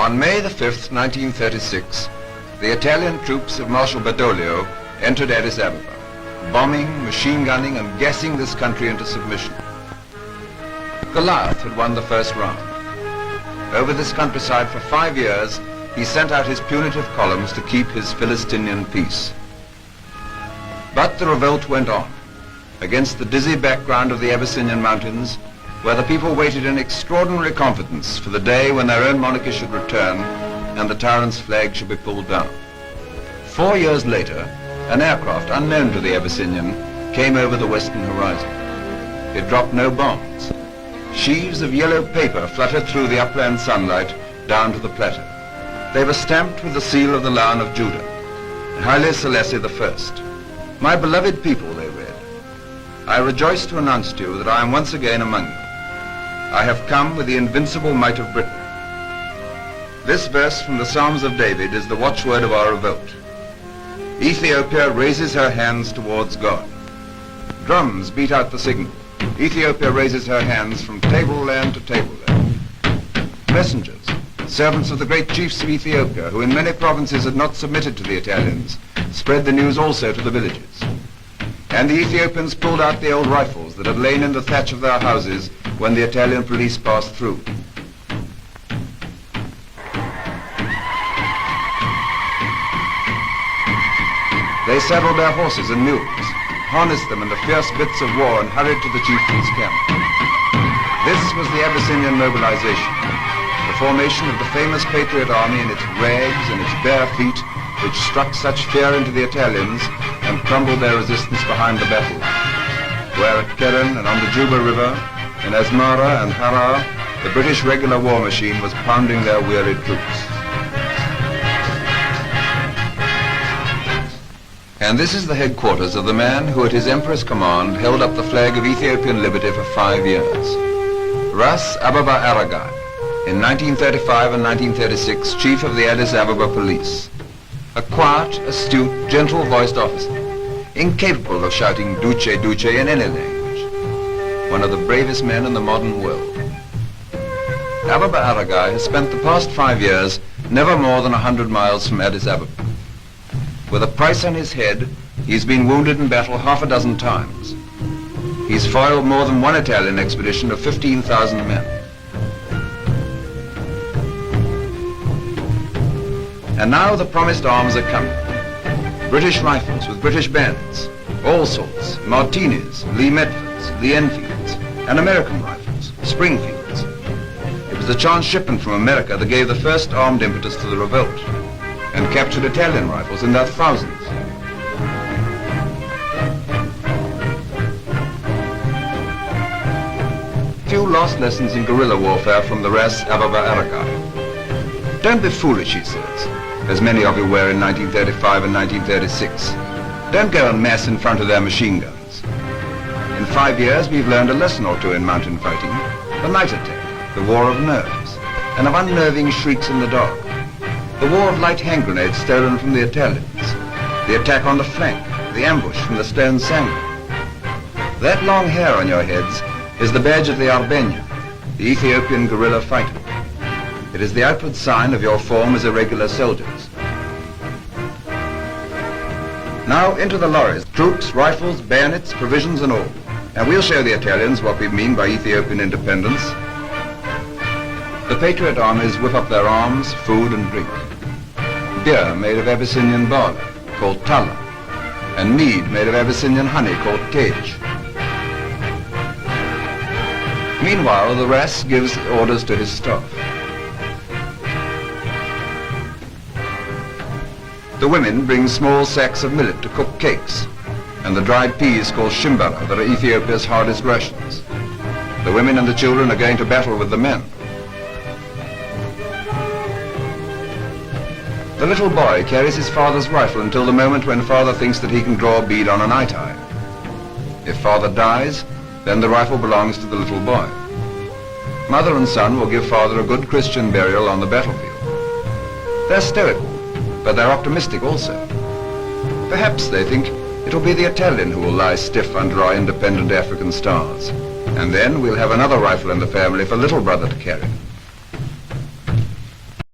On May the 5th, 1936, the Italian troops of Marshal Badoglio entered Addis Ababa, bombing, machine gunning and gassing this country into submission. Goliath had won the first round. Over this countryside for 5 years, he sent out his punitive columns to keep his Philistinian peace. But the revolt went on, against the dizzy background of the Abyssinian mountains, where the people waited in extraordinary confidence for the day when their own monarchy should return and the tyrant's flag should be pulled down. 4 years later, an aircraft unknown to the Abyssinian came over the western horizon. It dropped no bombs. Sheaves of yellow paper fluttered through the upland sunlight down to the plateau. They were stamped with the seal of the Lion of Judah, Haile Selassie I. My beloved people, they read, I rejoice to announce to you that I am once again among you. I have come with the invincible might of Britain. This verse from the Psalms of David is the watchword of our revolt. Ethiopia raises her hands towards God. Drums beat out the signal. Ethiopia raises her hands from tableland to tableland. Messengers, servants of the great chiefs of Ethiopia, who in many provinces had not submitted to the Italians, spread the news also to the villages. And the Ethiopians pulled out the old rifles that had lain in the thatch of their houses when the Italian police passed through. They saddled their horses and mules, harnessed them in the fierce bits of war and hurried to the chieftain's camp. This was the Abyssinian mobilization, the formation of the famous Patriot Army in its rags and its bare feet, which struck such fear into the Italians and crumbled their resistance behind the battle line, where at Keren and on the Juba River, in Asmara and Harar, the British regular war machine was pounding their wearied troops. And this is the headquarters of the man who at his emperor's command held up the flag of Ethiopian liberty for 5 years. Ras Ababa Aragai, in 1935 and 1936 chief of the Addis Ababa police. A quiet, astute, gentle-voiced officer, incapable of shouting Duce, Duce in any language. One of the bravest men in the modern world. Ababa Aragai has spent the past 5 years never more than 100 miles from Addis Ababa. With a price on his head, he's been wounded in battle half a dozen times. He's foiled more than one Italian expedition of 15,000 men. And now the promised arms are coming. British rifles with British bayonets, all sorts, Martinis, Lee Medfords, Lee Enfields, and American rifles, Springfields. It was the chance shipment from America that gave the first armed impetus to the revolt, and captured Italian rifles in their thousands. Few lost lessons in guerrilla warfare from the Ras Ababa Aragai. Don't be foolish, he says, as many of you were in 1935 and 1936. Don't go en masse in front of their machine guns. In 5 years, we've learned a lesson or two in mountain fighting. The night attack, the war of nerves, and of unnerving shrieks in the dark. The war of light hand grenades stolen from the Italians. The attack on the flank, the ambush from the stone sangre. That long hair on your heads is the badge of the Arbenya, the Ethiopian guerrilla fighter. It is the outward sign of your form as irregular soldiers. Now into the lorries, troops, rifles, bayonets, provisions and all. And we'll show the Italians what we mean by Ethiopian independence. The Patriot armies whip up their arms, food and drink. Beer made of Abyssinian barley, called tala, and mead made of Abyssinian honey, called tej. Meanwhile, the Ras gives orders to his staff. The women bring small sacks of millet to cook cakes, and the dried peas called shimbara that are Ethiopia's hardest rations. The women and the children are going to battle with the men. The little boy carries his father's rifle until the moment when father thinks that he can draw a bead on an itai. If father dies, then the rifle belongs to the little boy. Mother and son will give father a good Christian burial on the battlefield. They're stoical, but they're optimistic also. Perhaps, they think, it'll be the Italian who will lie stiff under our independent African stars. And then we'll have another rifle in the family for little brother to carry.